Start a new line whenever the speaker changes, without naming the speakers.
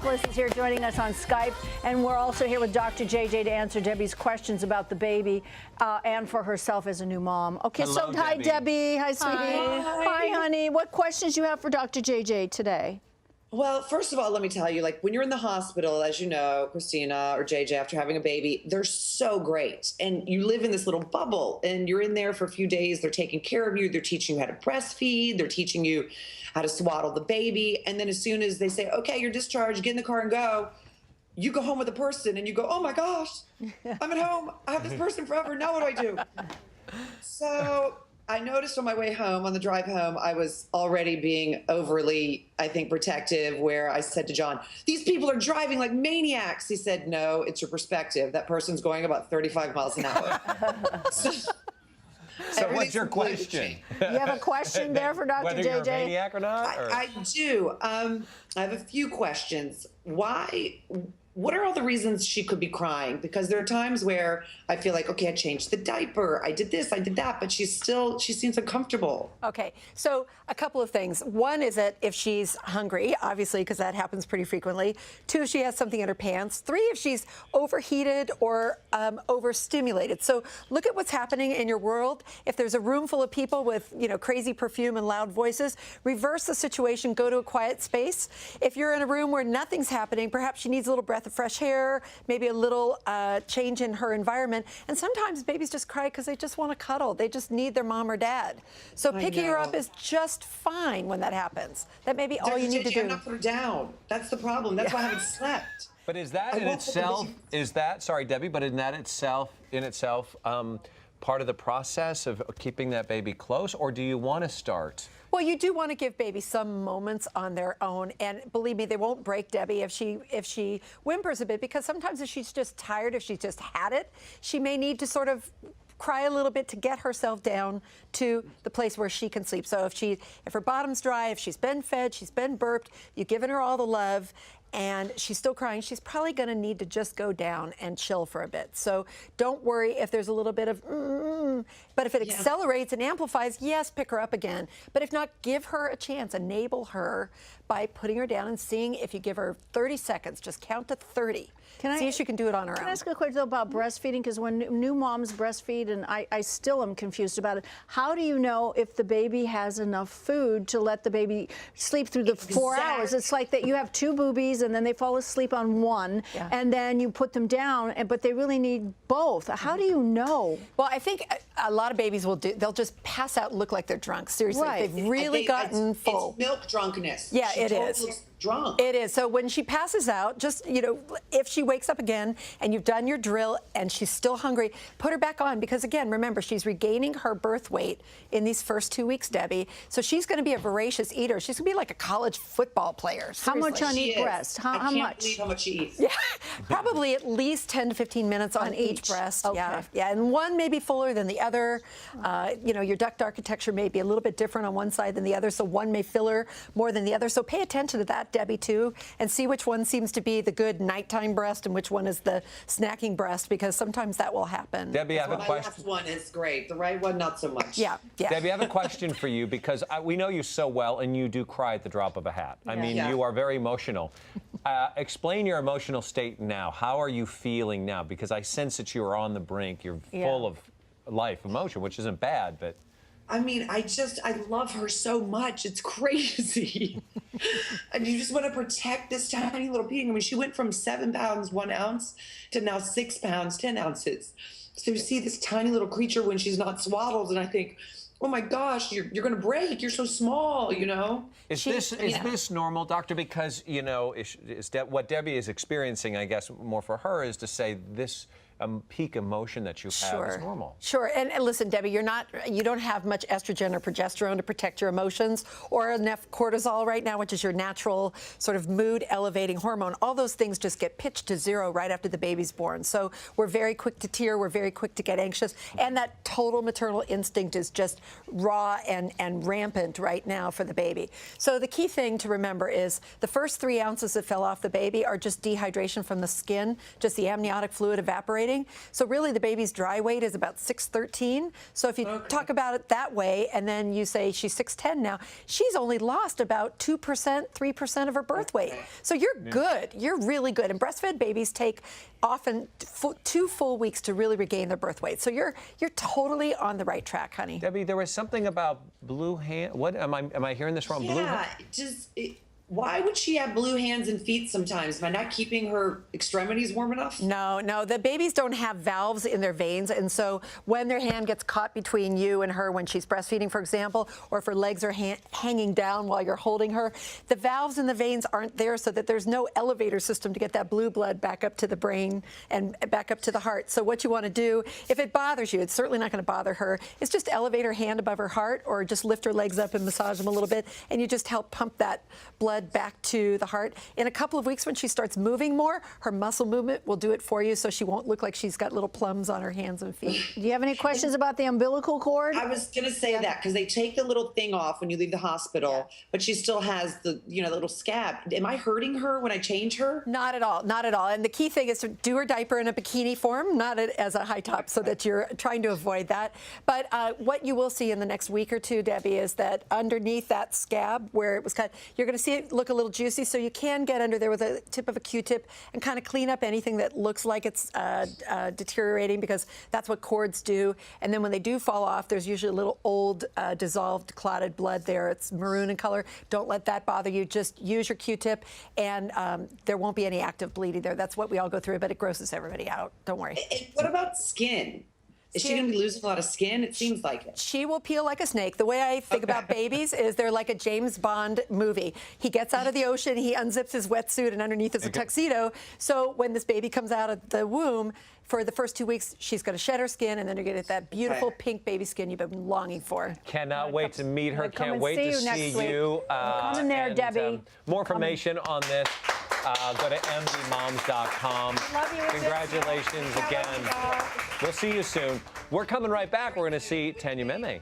Matenopoulos is here joining us on Skype, and we're also here with Dr. JJ to answer Debbie's questions about the baby and for herself as a new mom. Okay,
Hello,
so hi, Debbie. Hi, sweetie. Hi, honey. What questions you have for Dr. JJ today?
Well, first of all, let me tell you, like when you're in the hospital, as you know, Christina or JJ, after having a baby, they're so great. And you live in this little bubble and you're in there for a few days. They're taking care of you. They're teaching you how to breastfeed. They're teaching you how to swaddle the baby. And then as soon as they say, okay, you're discharged, get in the car and go, you go home with a person and you go, oh my gosh, I'm at home. I have this person forever. Now what do? So I noticed on my way home, on the drive home, I was already being overly, I think, protective, where I said to John, these people are driving like maniacs. He said, no, it's your perspective. That person's going about 35 miles an hour.
So what's your question?
You have a question there for Dr.
Whether
JJ?
you're a maniac or not? Or?
I do. I have a few questions. What are all the reasons she could be crying? Because there are times where I feel like, okay, I changed the diaper, I did this, I did that, but she seems uncomfortable.
Okay, so a couple of things. One is that if she's hungry, obviously, because that happens pretty frequently. Two, if she has something in her pants. Three, if she's overheated or overstimulated. So look at what's happening in your world. If there's a room full of people with, crazy perfume and loud voices, reverse the situation, go to a quiet space. If you're in a room where nothing's happening, perhaps she needs a little breath of fresh air, maybe a little change in her environment. And sometimes babies just cry because they just want to cuddle. They just need their mom or dad. So picking her up is just fine when that happens. That may be all you need to do.
I'm not put her down. That's the problem. That's why I haven't slept.
But is that in itself, sorry, Debbie, but in itself, part of the process of keeping that baby close, or do you want to start?
Well, you do want to give baby some moments on their own, and believe me, they won't break Debbie if she whimpers a bit, because sometimes if she's just tired, if she's just had it, she may need to sort of cry a little bit to get herself down to the place where she can sleep. So if her bottom's dry, if she's been fed, she's been burped, you've given her all the love, and she's still crying, she's probably going to need to just go down and chill for a bit. So don't worry if there's a little bit of, but if it accelerates and amplifies, yes, pick her up again. But if not, give her a chance, enable her by putting her down and seeing if you give her 30 seconds, just count to 30. See if she can do it on her own.
Can I ask a question about breastfeeding? Because when new moms breastfeed, and I still am confused about it, how do you know if the baby has enough food to let the baby sleep through the 4 hours? It's like that you have two boobies and then they fall asleep on one, and then you put them down, but they really need both. How do you know?
Well, I think a lot of babies they'll just pass out and look like they're drunk. Seriously, they've really gotten full.
It's milk drunkenness.
Yeah, it is.
Drunk.
It is. So when she passes out, just, if she wakes up again and you've done your drill and she's still hungry, put her back on, because again, remember, she's regaining her birth weight in these first 2 weeks, Debbie. So she's going to be a voracious eater. She's going to be like a college football player. Seriously.
How much on each breast? How
I can't
much?
believe how much she eats.
Yeah, probably at least 10 to 15 minutes on each breast.
Okay.
Yeah, and one may be fuller than the other. Your duct architecture may be a little bit different on one side than the other, so one may fill her more than the other. So pay attention to that, Debbie, too, and see which one seems to be the good nighttime breast and which one is the snacking breast, because sometimes that will happen.
Debbie, I have a question.
My last one is great. The right one, not so much.
Yeah.
Debbie, I have a question for you, because we know you so well, and you do cry at the drop of a hat. I mean, you are very emotional. Explain your emotional state now. How are you feeling now? Because I sense that you are on the brink. You're full of life, emotion, which isn't bad, but...
I mean, I love her so much. It's crazy. And you just want to protect this tiny little being. I mean, she went from 7 pounds, 1 ounce to now 6 pounds, 10 ounces. So you see this tiny little creature when she's not swaddled, and I think, oh my gosh, you're going to break. You're so small,
Is this normal, doctor? Because, what Debbie is experiencing, I guess, more for her is to say this peak emotion that you have is normal.
Sure. And listen, Debbie, you don't have much estrogen or progesterone to protect your emotions, or enough cortisol right now, which is your natural sort of mood elevating hormone. All those things just get pitched to zero right after the baby's born. So we're very quick to tear, we're very quick to get anxious, and that total maternal instinct is just raw and rampant right now for the baby. So the key thing to remember is the first 3 ounces that fell off the baby are just dehydration from the skin, just the amniotic fluid evaporating. deteriorating. So really the baby's dry weight is about 6'13". So if you talk about it that way, and then you say she's 6'10" now, she's only lost about 2%, 3% of her birth weight. So you're good. You're really good. And breastfed babies take often 2 full weeks to really regain their birth weight. So you're totally on the right track, honey.
Debbie, there was something about blue hand. What am I hearing this wrong? Blue
Yeah, why would she have blue hands and feet sometimes? Am I not keeping her extremities warm enough?
No, the babies don't have valves in their veins, and so when their hand gets caught between you and her when she's breastfeeding, for example, or if her legs are hanging down while you're holding her, the valves in the veins aren't there, so that there's no elevator system to get that blue blood back up to the brain and back up to the heart. So what you want to do, if it bothers you, it's certainly not going to bother her, is just elevate her hand above her heart, or just lift her legs up and massage them a little bit, and you just help pump that blood back to the heart. In a couple of weeks, when she starts moving more, her muscle movement will do it for you, so she won't look like she's got little plums on her hands and feet.
Do you have any questions about the umbilical cord?
I was going to say that because they take the little thing off when you leave the hospital, but she still has the little scab. Am I hurting her when I change her?
Not at all, not at all. And the key thing is to do her diaper in a bikini form, not as a high top, so that you're trying to avoid that. But what you will see in the next week or two, Debbie, is that underneath that scab where it was cut, you're going to see it look a little juicy, so you can get under there with a tip of a Q-tip and kind of clean up anything that looks like it's deteriorating, because that's what cords do. And then when they do fall off, there's usually a little old dissolved clotted blood there. It's maroon in color. Don't let that bother you. Just use your Q-tip, and there won't be any active bleeding there. That's what we all go through, but it grosses everybody out. Don't worry.
And what about skin? Is she going to be losing a lot of skin? It seems like it.
She will peel like a snake. The way I think about babies is they're like a James Bond movie. He gets out of the ocean, he unzips his wetsuit, and underneath is a tuxedo. So when this baby comes out of the womb, for the first 2 weeks, she's going to shed her skin, and then you're going to get that beautiful pink baby skin you've been longing for.
Cannot wait to meet her. Can't
and
wait
see
to
you next
see
week.
you.
Come in there, Debbie.
More information on this, go to mdmoms.com.
Love you.
Congratulations again. We'll see you soon. We're coming right back. We're going to see Tanya Meme.